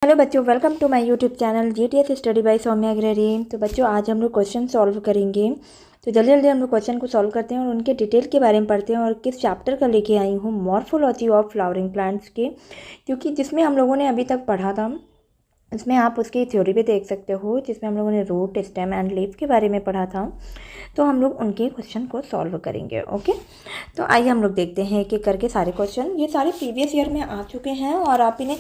Hello बच्चों, welcome to my YouTube channel GTS study by Saumya Agarwal. तो बच्चों आज हम लोग क्वेश्चन सॉल्व करेंगे। तो जल्दी जल्दी हम लोग क्वेश्चन को सॉल्व करते हैं और उनके डिटेल के बारे में पढ़ते हैं। और किस चैप्टर का लेके आई हूँ, मॉर्फोलॉजी ऑफ फ्लावरिंग प्लांट्स के, क्योंकि जिसमें हम लोगों ने अभी तक पढ़ा था इसमें आप उसकी थ्योरी भी देख सकते हो, जिसमें हम लोगों ने रूट, स्टेम एंड लीफ के बारे में पढ़ा था। तो हम लोग उनके क्वेश्चन को सॉल्व करेंगे। ओके, तो आइए हम लोग देखते हैं कि करके सारे क्वेश्चन ये सारे प्रीवियस ईयर में आ चुके हैं और आप इन्हें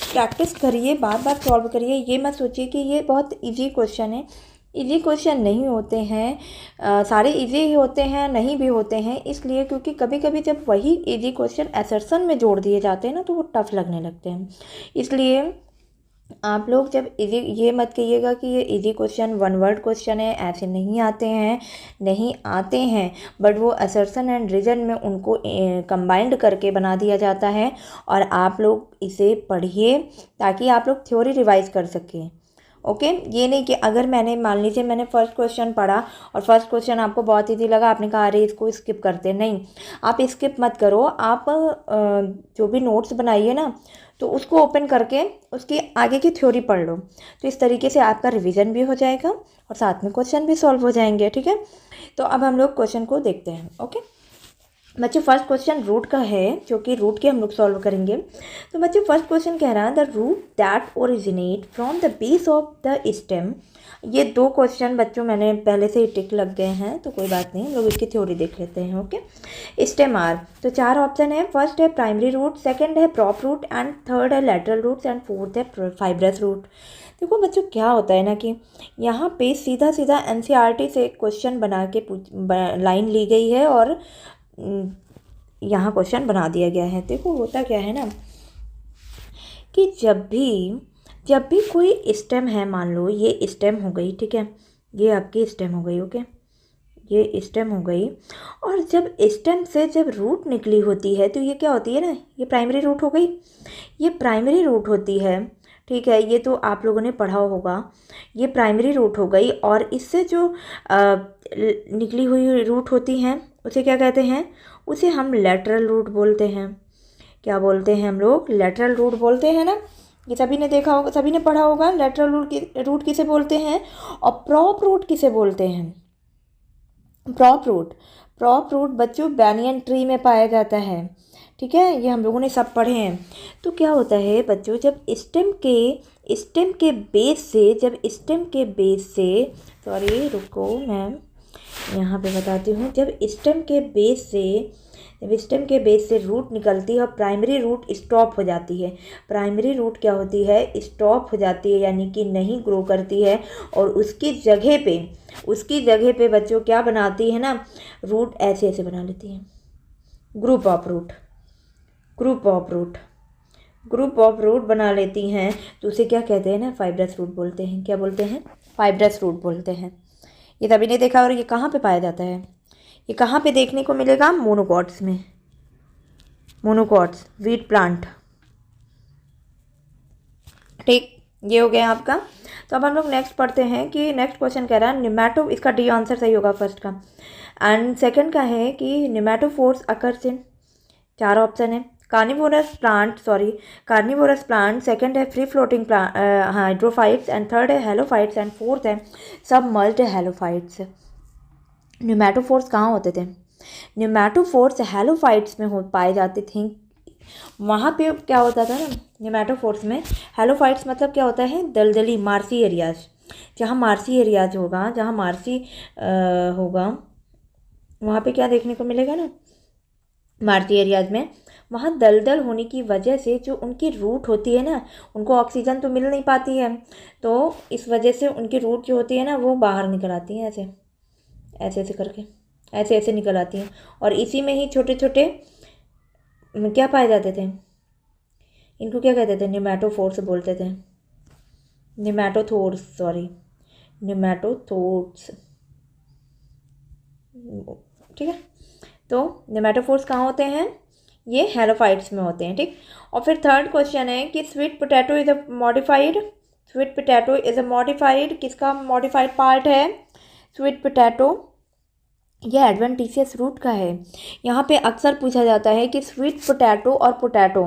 प्रैक्टिस करिए, बार बार सॉल्व करिए। ये मत सोचिए कि ये बहुत इजी क्वेश्चन है। इजी क्वेश्चन नहीं होते हैं, सारे इजी ही होते हैं, नहीं भी होते हैं। इसलिए क्योंकि कभी कभी जब वही इजी क्वेश्चन असर्शन में जोड़ दिए जाते हैं ना, तो वो टफ लगने लगते हैं। इसलिए आप लोग जब इजी, ये मत कहिएगा कि ये easy question one word question है, ऐसे नहीं आते हैं, नहीं आते हैं। बट वो असर्शन एंड रीजन में उनको कंबाइंड करके बना दिया जाता है और आप लोग इसे पढ़िए ताकि आप लोग थ्योरी रिवाइज कर सकें। ओके, ये नहीं कि अगर मैंने मान लीजिए मैंने फर्स्ट क्वेश्चन पढ़ा और फर्स्ट क्वेश्चन आपको बहुत इजी लगा, आपने कहा अरे इसको स्किप करते। नहीं, आप स्किप मत करो। आप जो भी नोट्स बनाइए ना, तो उसको ओपन करके उसकी आगे की थ्योरी पढ़ लो। तो इस तरीके से आपका रिवीजन भी हो जाएगा और साथ में क्वेश्चन भी सॉल्व हो जाएंगे। ठीक है, तो अब हम लोग क्वेश्चन को देखते हैं। ओके बच्चों, फर्स्ट क्वेश्चन रूट का है, जो कि रूट के हम लोग सॉल्व करेंगे। तो बच्चों फर्स्ट क्वेश्चन कह रहा है the root that originate from the base of the stem. ये दो क्वेश्चन बच्चों मैंने पहले से ही टिक लग गए हैं, तो कोई बात नहीं, हम लोग इसकी थ्योरी देख लेते हैं। ओके, स्टेम आर, तो चार ऑप्शन है। फर्स्ट है प्राइमरी रूट, सेकंड है प्रॉप रूट एंड थर्ड है लेटरल रूट्स एंड फोर्थ है फाइब्रस रूट। देखो बच्चों क्या होता है ना कि यहाँ पे सीधा सीधा एनसीईआरटी से क्वेश्चन बना के लाइन ली गई है और यहाँ क्वेश्चन बना दिया गया है। देखो होता क्या है ना कि जब भी कोई स्टेम है, मान लो ये स्टेम हो गई, ठीक है, ये आपकी स्टेम हो गई। ओके, ये स्टेम हो गई और जब स्टेम से जब रूट निकली होती है तो ये क्या होती है ना, ये प्राइमरी रूट हो गई। ये प्राइमरी रूट होती है, ठीक है, ये तो आप लोगों ने पढ़ा होगा। ये प्राइमरी रूट हो गई और इससे जो निकली हुई रूट होती हैं उसे क्या कहते हैं, उसे हम लेटरल रूट बोलते हैं। क्या बोलते हैं हम लोग? लेटरल रूट बोलते हैं ना। ये सभी ने देखा होगा, सभी ने पढ़ा होगा। लेटरल रूट किसे बोलते हैं और प्रॉप रूट किसे बोलते हैं? प्रॉप रूट बच्चों बैनियन ट्री में पाया जाता है। ठीक है, ये हम लोगों ने सब पढ़े हैं। तो क्या होता है बच्चों, जब स्टेम के बेस से सॉरी रुको, मैं यहाँ पे बताती हूँ। जब स्टेम के बेस से रूट निकलती है और प्राइमरी रूट स्टॉप हो जाती है। प्राइमरी रूट क्या होती है? स्टॉप हो जाती है, यानी कि नहीं ग्रो करती है। और उसकी जगह पे बच्चों क्या बनाती है ना, रूट ऐसे ऐसे बना लेती है, ग्रुप ऑफ रूट बना लेती हैं। तो उसे क्या कहते हैं ना, फाइब्रस रूट बोलते हैं। क्या बोलते हैं? फाइब्रस रूट बोलते हैं। ये सभी ने देखा। और ये कहाँ पे पाया जाता है? ये कहाँ पे देखने को मिलेगा? मोनोकॉट्स में, मोनोकॉट्स वीट प्लांट। ठीक, ये हो गया आपका। तो अब हम लोग नेक्स्ट पढ़ते हैं कि नेक्स्ट क्वेश्चन कह रहा है निमेटो, इसका डी आंसर सही होगा फर्स्ट का। एंड सेकंड का है कि निमेटोफोर्स अकर्स इन, चार ऑप्शन है। कार्निवोरस प्लांट, सेकंड है free floating hydrophytes and third है हेलोफाइट्स एंड फोर्थ है सबमर्ज्ड हेलोफाइट्स। न्यूमेटोफोर्स कहाँ होते थे? न्यूमेटोफोर्स हेलोफाइट्स में पाए जाते थे। वहाँ पे क्या होता था ना, न्यूमेटोफोर्स में हेलोफाइट्स मतलब क्या होता है? दलदली मार्सी एरियाज। जहाँ मार्सी एरियाज होगा, होगा वहाँ पे क्या देखने को मिलेगा ना, मार्सी एरियाज में वहाँ दलदल होने की वजह से जो उनकी रूट होती है ना, उनको ऑक्सीजन तो मिल नहीं पाती है। तो इस वजह से उनकी रूट जो होती है ना, वो बाहर निकल आती हैं, ऐसे ऐसे करके ऐसे निकल आती हैं। और इसी में ही छोटे छोटे क्या पाए जाते थे, इनको क्या कहते थे? न्यूमेटोफोर्स बोलते थे। न्यूमेटोथोर्स, ठीक है। तो न्यूमेटोफोर्स कहाँ होते हैं? ये हेलोफाइट्स में होते हैं। ठीक, और फिर थर्ड क्वेश्चन है कि sweet potato is a modified, किसका मॉडिफाइड पार्ट है? स्वीट पोटैटो ये एडवेंटिशियस रूट का है। यहाँ पे अक्सर पूछा जाता है कि स्वीट पोटैटो और पोटैटो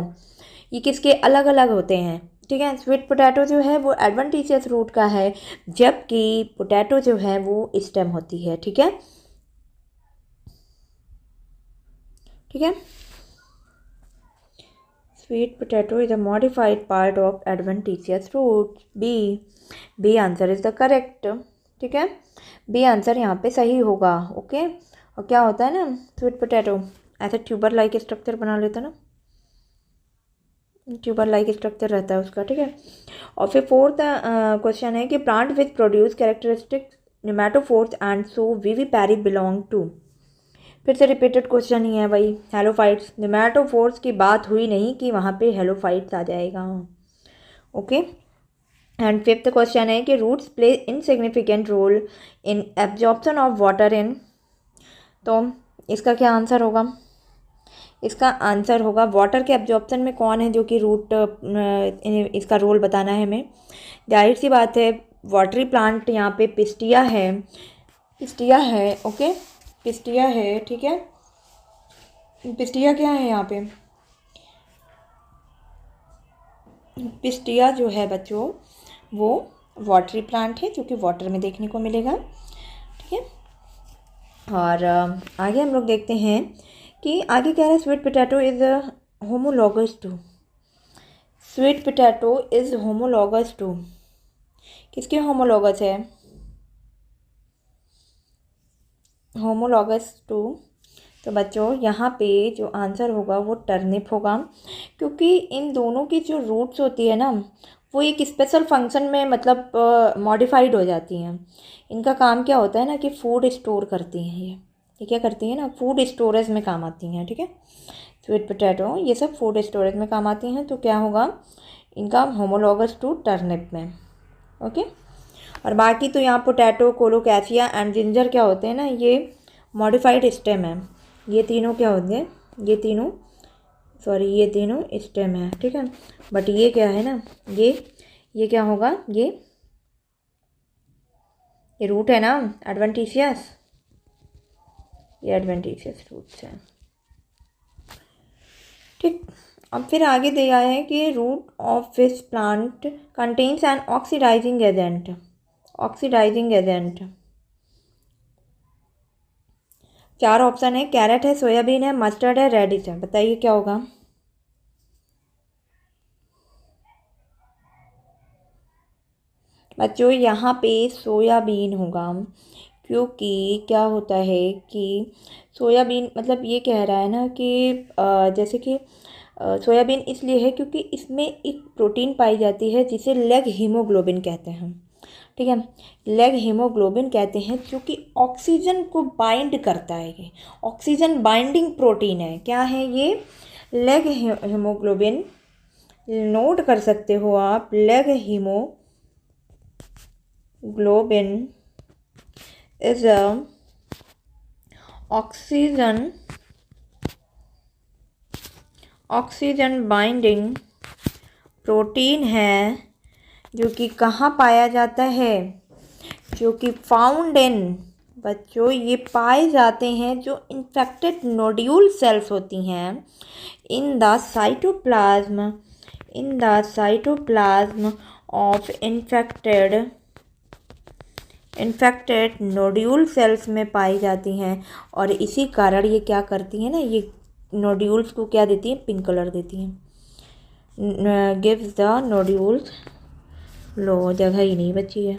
ये किसके अलग अलग होते हैं? ठीक है। स्वीट पोटैटो जो है वो एडवेंटिशियस रूट का है, जबकि पोटैटो जो है वो स्टेम होती है। ठीक है, ठीक है। Sweet potato is a modified part of adventitious root. B answer is the correct. ठीक है, बी आंसर यहाँ पे सही होगा। ओके, और क्या होता है ना, स्वीट पोटैटो ऐसे ट्यूबर लाइक स्ट्रक्चर बना लेता है ना, ट्यूबर लाइक स्ट्रक्चर रहता है उसका। ठीक है, और फिर फोर्थ क्वेश्चन है कि plant which produce characteristic pneumatophores and so vivipary belong to. फिर से रिपीटेड क्वेश्चन ही है भाई, हेलोफाइट्स। निमेटोफोर्स की बात हुई नहीं कि वहाँ पे हेलोफाइट्स आ जाएगा। ओके, एंड फिफ्थ क्वेश्चन है कि roots play insignificant role in absorption of water in. तो इसका क्या आंसर होगा? इसका आंसर होगा वाटर के एब्जॉर्प्शन में कौन है जो कि रूट, इसका रोल बताना है हमें। जाहिर सी बात है, वाटरी प्लांट यहाँ पे पिस्टिया है, पिस्टिया है। ओके, पिस्टिया है। ठीक है, पिस्टिया क्या है यहाँ पे? पिस्टिया जो है बच्चों वो वाटरी प्लांट है जो कि वाटर में देखने को मिलेगा। ठीक है, और आगे हम लोग देखते हैं कि आगे कह रहा है sweet potato is homologous to. Sweet potato is homologous to, किसके होमोलॉगस है? होमोलॉगस टू, तो बच्चों यहाँ पे जो आंसर होगा वो टर्निप होगा, क्योंकि इन दोनों की जो रूट्स होती है ना वो एक स्पेशल फंक्शन में मतलब मॉडिफाइड हो जाती हैं। इनका काम क्या होता है ना कि फूड स्टोर करती हैं। ये क्या करती हैं ना, फूड स्टोरेज में काम आती हैं। ठीक है, स्वीट पोटैटो ये सब फूड स्टोरेज में काम आती हैं। तो क्या होगा इनका? होमोलॉगस टू टर्निप में। ओके, और बाकी तो यहाँ पोटैटो, कोलोकैसिया एंड जिंजर क्या होते हैं ना, ये मॉडिफाइड स्टेम है। ये तीनों क्या होते हैं? ये तीनों ये तीनों स्टेम है। ठीक है, बट ये क्या है ना, ये क्या होगा? ये रूट है ना, एडवेंटिशियस, ये एडवेंटिशियस रूट्स हैं। ठीक, अब फिर आगे दिया है कि root of fish plant contains an oxidising agent. Oxidising agent, 4 option है, कैरेट है, सोयाबीन है, मस्टर्ड है, रेडिश है। बताइए क्या होगा? बच्चों यहाँ पे सोयाबीन होगा, क्योंकि क्या होता है कि सोयाबीन मतलब ये कह रहा है ना कि जैसे कि सोयाबीन इसलिए है क्योंकि इसमें एक प्रोटीन पाई जाती है जिसे लेग हीमोग्लोबिन कहते हैं। ठीक है, लेग हीमोग्लोबिन कहते हैं, जो कि ऑक्सीजन को बाइंड करता है। ये ऑक्सीजन बाइंडिंग प्रोटीन है। क्या है ये? Leg haemoglobin. नोट कर सकते हो आप, leg haemoglobin is a oxygen binding protein है, जो कि कहाँ पाया जाता है? जो कि फाउंड इन, बच्चों ये पाए जाते हैं जो इन्फेक्टेड नोड्यूल सेल्स होती हैं in the cytoplasm of infected nodule cells में पाई जाती हैं। और इसी कारण ये क्या करती हैं ना, ये नोड्यूल्स को क्या देती हैं? पिंक कलर देती हैं। गिव्स द नोड्यूल्स, लो जगह ही नहीं बची है,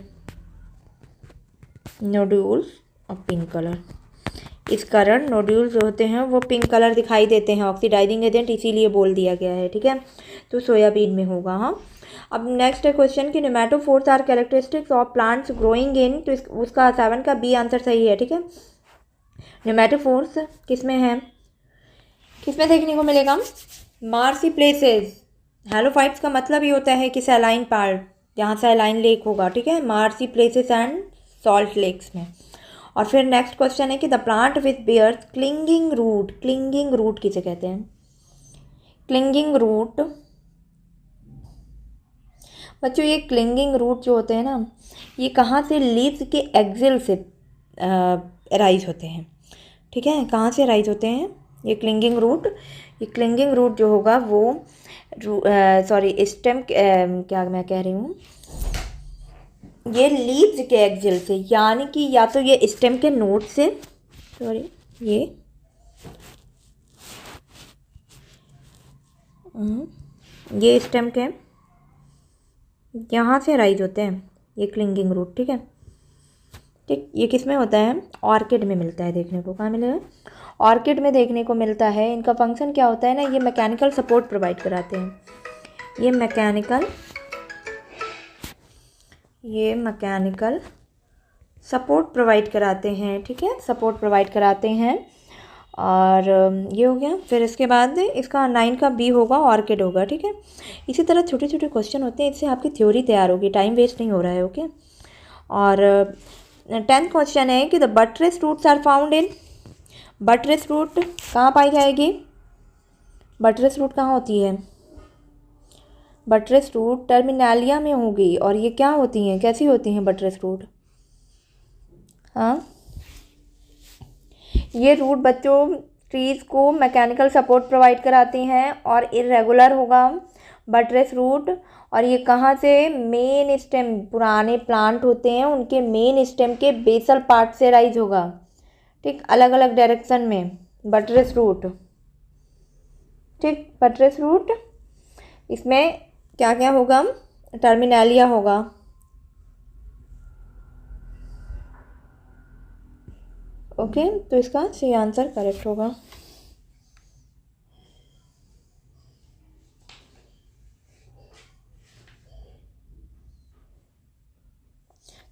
नोड्यूल्स और पिंक कलर। इस कारण नोड्यूल्स जो होते हैं वो पिंक कलर दिखाई देते हैं। ऑक्सीडाइजिंग एजेंट इसीलिए बोल दिया गया है। ठीक है, तो सोयाबीन में होगा। हाँ, अब नेक्स्ट है क्वेश्चन कि pneumatophores are characteristics of plants growing in. तो उसका 7 का बी आंसर सही है। ठीक है, निमेटोफोर्स किस में है, किस में देखने को मिलेगा? Marcy places. हेलोफाइट्स का मतलब ये होता है कि सैलाइन पार्ट, जहाँ सैलाइन लेक होगा। ठीक है, marshy places and salt lakes में। और फिर नेक्स्ट क्वेश्चन है कि the plant with bears clinging root. Clinging root किसे कहते हैं? क्लिंगिंग रूट बच्चों, ये क्लिंगिंग रूट जो होते हैं ना, ये कहाँ से? लीव्स के एक्सिल से राइज होते हैं। ठीक है, कहाँ से राइज होते हैं ये क्लिंगिंग रूट? ये क्लिंगिंग रूट जो होगा वो सॉरी स्टेम, क्या मैं कह रही हूँ, ये लीव्स के एक्सिल से, यानी कि या तो ये स्टेम के नोड से, सॉरी ये स्टेम के यहाँ से राइज होते हैं, ये क्लिंगिंग रूट, ठीक है। ठीक, ये किस में होता है, ऑर्किड में मिलता है देखने को। कहाँ मिलेगा, ऑर्किड में देखने को मिलता है। इनका फंक्शन क्या होता है ना, ये मैकेनिकल सपोर्ट प्रोवाइड कराते हैं, ये मैकेनिकल सपोर्ट प्रोवाइड कराते हैं, ठीक है, सपोर्ट प्रोवाइड कराते हैं। और ये हो गया। फिर इसके बाद इसका 9 का बी होगा, ऑर्किड होगा, ठीक है। इसी तरह छोटे छोटे क्वेश्चन होते हैं, इससे आपकी थ्योरी तैयार होगी, टाइम वेस्ट नहीं हो रहा है, ओके। और 10th क्वेश्चन है कि the buttress roots are found in, buttress root कहाँ पाई जाएगी, बटरेस रूट कहाँ होती है, बटरेस रूट टर्मिनालिया में होगी। और ये क्या होती हैं, कैसी होती हैं बटरेस रूट, हाँ, ये रूट बच्चों ट्रीज़ को मैकेनिकल सपोर्ट प्रोवाइड कराती हैं और इरेगुलर होगा बटरेस रूट। और ये कहाँ से, मेन स्टेम, पुराने प्लांट होते हैं उनके मेन स्टेम के बेसल पार्ट से राइज होगा, ठीक, अलग अलग डायरेक्शन में बटरेस रूट, ठीक, बटरेस रूट। इसमें क्या क्या होगा, टर्मिनालिया होगा, ओके। तो इसका सी आंसर करेक्ट होगा।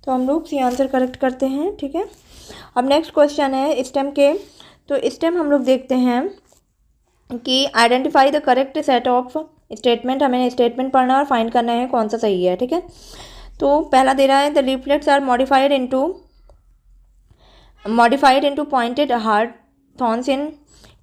तो हम लोग सी आंसर करेक्ट करते हैं, ठीक है। अब नेक्स्ट क्वेश्चन है स्टेम के। तो स्टेम हम लोग देखते हैं कि identify the correct set of statement, हमें स्टेटमेंट पढ़ना है और फाइंड करना है कौन सा सही है, ठीक है। तो पहला दे रहा है the leaflets are modified into pointed hard thorns in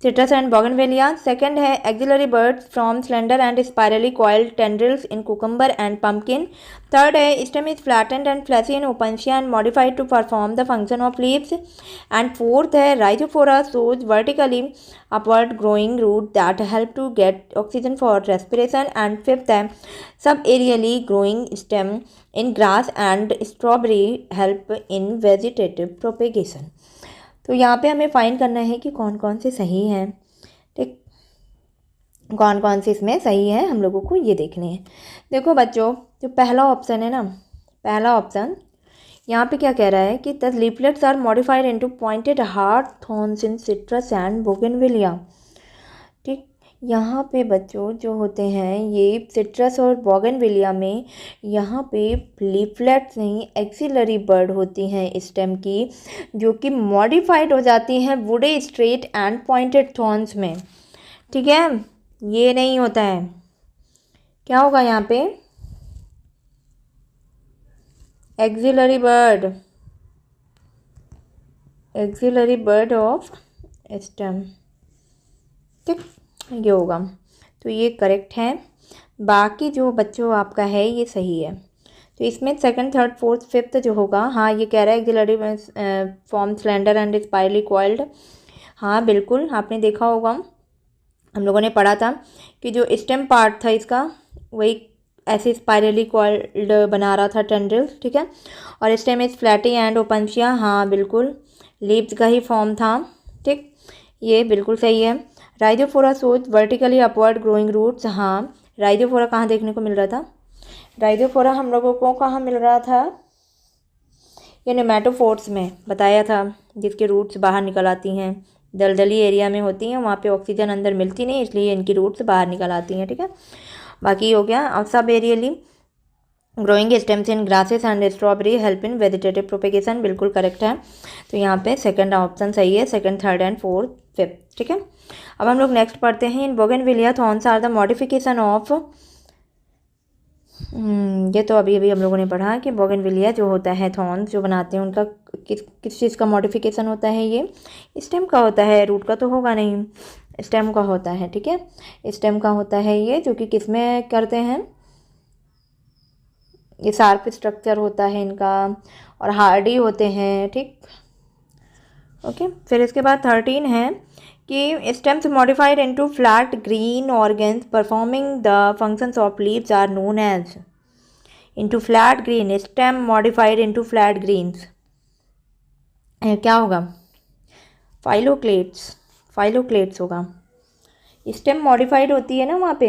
citrus and bougainvillea. Second है auxiliary buds from slender and spirally coiled tendrils in cucumber and pumpkin. Third है stem is flattened and fleshy in opuntia and modified to perform the function of leaves. And fourth है rhizophora shows vertically upward growing root that help to get oxygen for respiration. And fifth है subaerially growing stem in grass and strawberry help in vegetative propagation. तो यहाँ पे हमें find करना है कि कौन कौन से सही हैं, ठीक, कौन कौन से इसमें सही है, हम लोगों को ये देखने हैं। देखो बच्चों, जो पहला ऑप्शन है ना, पहला ऑप्शन यहाँ पे क्या कह रहा है कि the leaflets are modified into pointed hard thorns in citrus and bougainvillea, ठीक। यहाँ पे बच्चों जो होते हैं ये सिट्रस और बोगनविलिया में, यहाँ पे लीफलेट्स नहीं एक्सिलरी बर्ड होती हैं स्टेम की, जो कि मॉडिफाइड हो जाती हैं वुडे स्ट्रेट एंड पॉइंटेड थॉर्न्स में, ठीक है। ये नहीं होता है, क्या होगा यहाँ पे, एक्सिलरी बर्ड ऑफ स्टेम, ठीक, ये होगा। तो ये करेक्ट है। बाकी जो बच्चों आपका है ये सही है। तो इसमें सेकंड, थर्ड, फोर्थ, फिफ्थ जो होगा, हाँ ये कह रहा है axillary form slender and spirally coiled, हाँ बिल्कुल आपने देखा होगा, हम लोगों ने पढ़ा था कि जो स्टेम पार्ट था इसका वही ऐसे स्पाइरली कॉइल्ड बना रहा था टेंड्रिल्स, ठीक है। और stem is flirty and Opuntia, हाँ बिल्कुल लीव्स का ही फॉर्म था, ठीक, ये बिल्कुल सही है। Rhizophora shows vertically upward growing roots, हाँ राइजोफोरा कहाँ देखने को मिल रहा था, राइजोफोरा हम लोगों को कहाँ मिल रहा था, ये नेमेटोफोर्स में बताया था, जिसके रूट्स बाहर निकल आती हैं, दलदली एरिया में होती हैं, वहाँ पे ऑक्सीजन अंदर मिलती नहीं, इसलिए इनकी रूट्स बाहर निकल आती हैं, ठीक है। बाकी हो गया। अब सब aerially growing stems in grasses and strawberry help in vegetative propagation, बिल्कुल करेक्ट है। तो यहाँ पे सेकंड ऑप्शन सही है, second, third and fourth, fifth, ठीक है। अब हम लोग नेक्स्ट पढ़ते हैं, in bougainvillea thorns are the modification of, ये तो अभी अभी हम लोगों ने पढ़ा कि बोगनविलिया जो होता है थॉर्न्स जो बनाते हैं उनका किस चीज़ का मॉडिफिकेशन होता है, ये स्टेम का होता है, रूट का तो होगा नहीं, स्टेम का होता है, ठीक है, स्टेम का होता है ये, जो कि किस में करते हैं, ये शार्प स्ट्रक्चर होता है इनका और हार्डी होते हैं, ठीक, ओके। फिर इसके बाद 13 है कि stems modified into flat green organs performing the functions of leaves are known as into flat green stem modified into flat greens क्या होगा? फाइलोक्लेट्स होगा। स्टेम मॉडिफाइड होती है ना वहाँ पे,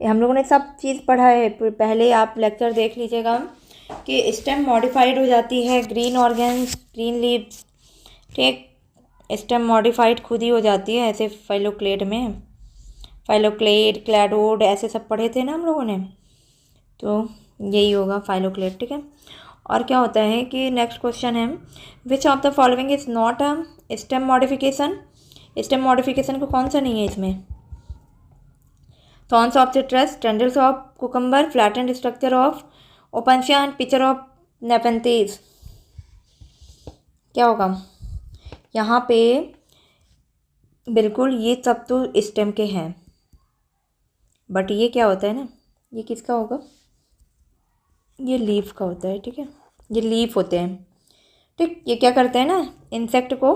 हम लोगों ने सब चीज़ पढ़ा है, पहले आप लेक्चर देख लीजिएगा कि स्टेम मॉडिफाइड हो जाती है ग्रीन ऑर्गेन्स ग्रीन लीव्स, ठीक। स्टेम मॉडिफाइड खुद ही हो जाती है ऐसे फाइलोक्लेट में, फाइलोक्लेट क्लैडोड ऐसे सब पढ़े थे ना हम लोगों ने, तो यही होगा फाइलोक्लेट, ठीक है। और क्या होता है कि नेक्स्ट क्वेश्चन है which of the following is not a stem modification. Stem modification को कौन सा नहीं है इसमें? Thorns of citrus, tendrils of cucumber, flattened structure of opuntia and pitcher of nepenthes. क्या होगा यहाँ पे? बिल्कुल ये सब तो स्टेम के हैं, बट ये क्या होता है ना, ये किसका होगा? ये लीफ का होता है, ठीक है। ये लीफ होते हैं, ठीक। ये क्या करते हैं ना, इंसेक्ट को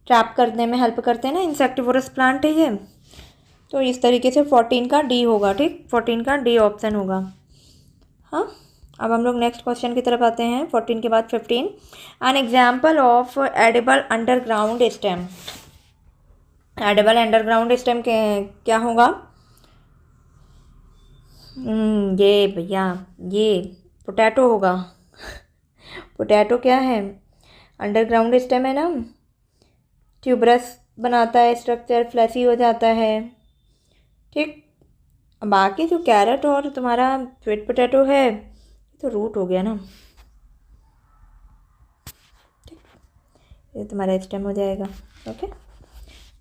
ट्रैप करने में हेल्प करते हैं ना, इंसेक्टिवोरस प्लांट है ये। तो इस तरीके से 14 का डी होगा, ठीक। 14 का डी ऑप्शन होगा। हाँ, अब हम लोग नेक्स्ट क्वेश्चन की तरफ आते हैं। 14 के बाद 15, an example of edible underground stem. Edible underground stem के क्या होगा? ये भैया ये पोटैटो होगा। पोटैटो क्या है? अंडरग्राउंड स्टेम है ना, ट्यूबरस बनाता है स्ट्रक्चर, फ्लैसी हो जाता है, ठीक। बाकी जो कैरेट और तुम्हारा स्वीट पोटैटो है तो रूट हो गया ना, ठीक। ये तुम्हारा स्टेम हो जाएगा, ओके।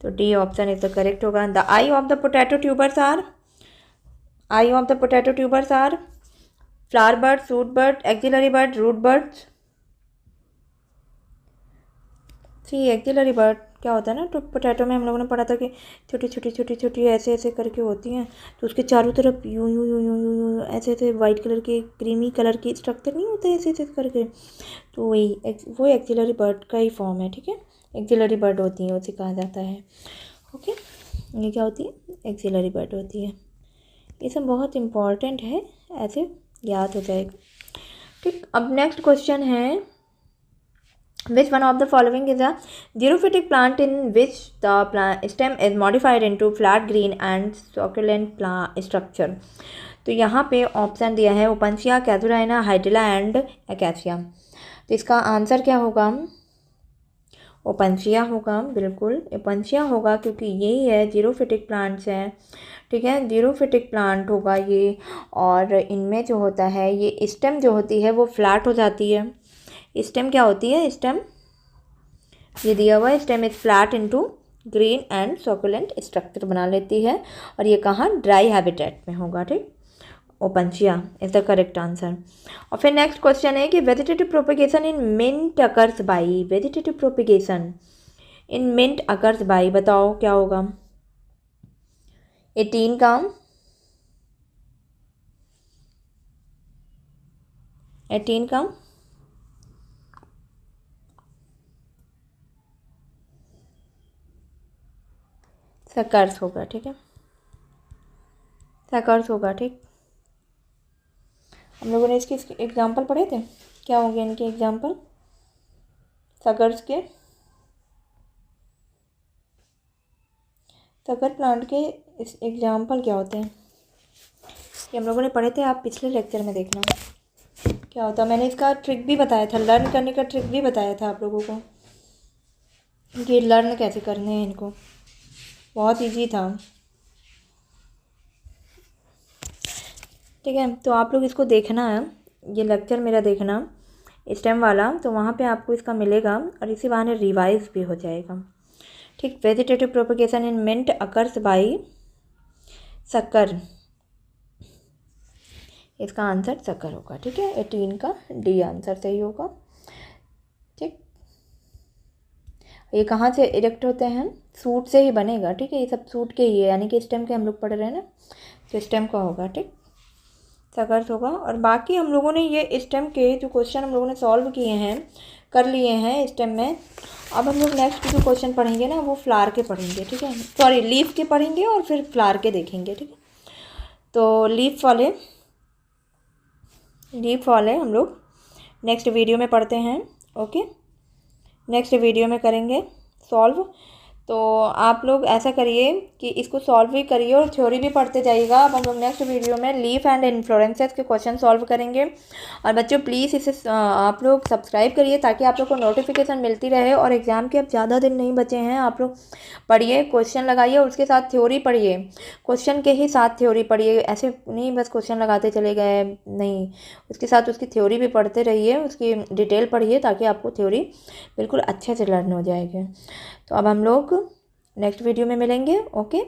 तो D option is the correct होगा। The eye of the potato tubers are, eye of the potato tubers are flower bud, shoot bud, axillary bud, root buds. C axillary bud क्या होता है ना, तो potato में हम लोगों ने पढ़ा था कि छोटी छोटी छोटी छोटी ऐसे ऐसे करके होती हैं, तो उसके चारों तरफ यूं यूं यूं यूं यूं यूं ऐसे ऐसे वाइट कलर के क्रीमी कलर के स्ट्रक्चर नहीं होते ऐसे ऐसे करके, तो वो एक्सिलरी बर्ड का ही फॉर्म है, ठीक है। एक्सिलरी बर्ड होती है, उसे कहा जाता है, ओके। ये क्या होती है? एक्सिलरी बर्ड होती है। ये सब बहुत इम्पॉर्टेंट है, ऐसे याद हो जाएगा, ठीक। अब नेक्स्ट क्वेश्चन है which one of the following is a xerophytic plant in which the plant stem is modified into flat green and succulent plant structure। तो यहाँ पे ऑप्शन दिया है Opuntia, casuarina, hydrilla and acacia. तो इसका answer क्या होगा? ओपनशिया होगा, बिल्कुल ओपनशिया होगा, क्योंकि यही है जीरोफिटिक प्लांट्स हैं, ठीक है। जीरोफिटिक प्लांट होगा ये, और इनमें जो होता है ये स्टेम जो होती है वो फ्लैट हो जाती है। स्टेम क्या होती है? स्टेम ये दिया हुआ है, stem is flat into green and succulent structure बना लेती है, और ये कहाँ? ड्राई हैबिटेट में होगा, ठीक। Opuntia is the correct answer. और फिर नेक्स्ट क्वेश्चन है कि vegetative propagation in mint occurs by, vegetative propagation in mint occurs by, बताओ क्या होगा? 18 का, 18 का सकर्स होगा, ठीक है। सकर्स होगा, ठीक। हम लोगों ने इसके एग्जाम्पल पढ़े थे, क्या होंगे इनके एग्जाम्पल? सकर्स के, सकर प्लांट के एग्जाम्पल क्या होते हैं ये हम लोगों ने पढ़े थे, आप पिछले लेक्चर में देखना क्या होता है। मैंने इसका ट्रिक भी बताया था, लर्न करने का ट्रिक भी बताया था आप लोगों को कि लर्न कैसे करने हैं इनको, बहुत इजी था, ठीक है। तो आप लोग इसको देखना है, ये लेक्चर मेरा देखना स्टेम वाला, तो वहाँ पे आपको इसका मिलेगा, और इसी बहाने रिवाइज भी हो जाएगा, ठीक। Vegetative propagation in mint occurs by sucker, इसका आंसर सकर होगा, ठीक है। 18 का डी आंसर सही होगा, ठीक। ये कहाँ से इरेक्ट होते हैं? सूट से ही बनेगा, ठीक है। ये सब सूट के ही है, यानी कि स्टेम के हम लोग पढ़ रहे हैं ना, तो स्टेम का होगा, ठीक, सकर्स होगा। और बाकी हम लोगों ने ये स्टेम के जो क्वेश्चन हम लोगों ने सॉल्व किए हैं कर लिए हैं इस टाइम में। अब हम लोग नेक्स्ट जो क्वेश्चन पढ़ेंगे ना वो फ्लावर के पढ़ेंगे, ठीक है, सॉरी लीफ के पढ़ेंगे और फिर फ्लावर के देखेंगे, ठीक है। तो लीफ वाले हम लोग नेक्स्ट वीडियो में पढ़ते हैं, ओके। नेक्स्ट वीडियो में करेंगे सॉल्व। तो आप लोग ऐसा करिए कि इसको सॉल्व भी करिए और थ्योरी भी पढ़ते जाइएगा। अब हम लोग नेक्स्ट वीडियो में लीफ एंड इन्फ्लोरेंसेस के क्वेश्चन सॉल्व करेंगे। और बच्चों प्लीज़ इसे आप लोग सब्सक्राइब करिए ताकि आप लोग को नोटिफिकेशन मिलती रहे। और एग्ज़ाम के अब ज़्यादा दिन नहीं बचे हैं, आप लोग पढ़िए, क्वेश्चन लगाइए और उसके साथ थ्योरी पढ़िए, क्वेश्चन के ही साथ थ्योरी पढ़िए। ऐसे नहीं बस क्वेश्चन लगाते चले गए, नहीं, उसके साथ उसकी थ्योरी भी पढ़ते रहिए, उसकी डिटेल पढ़िए ताकि आपको थ्योरी बिल्कुल अच्छे से लर्न हो जाएगी। तो अब हम लोग नेक्स्ट वीडियो में मिलेंगे, ओके।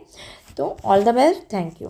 तो all the best, thank you.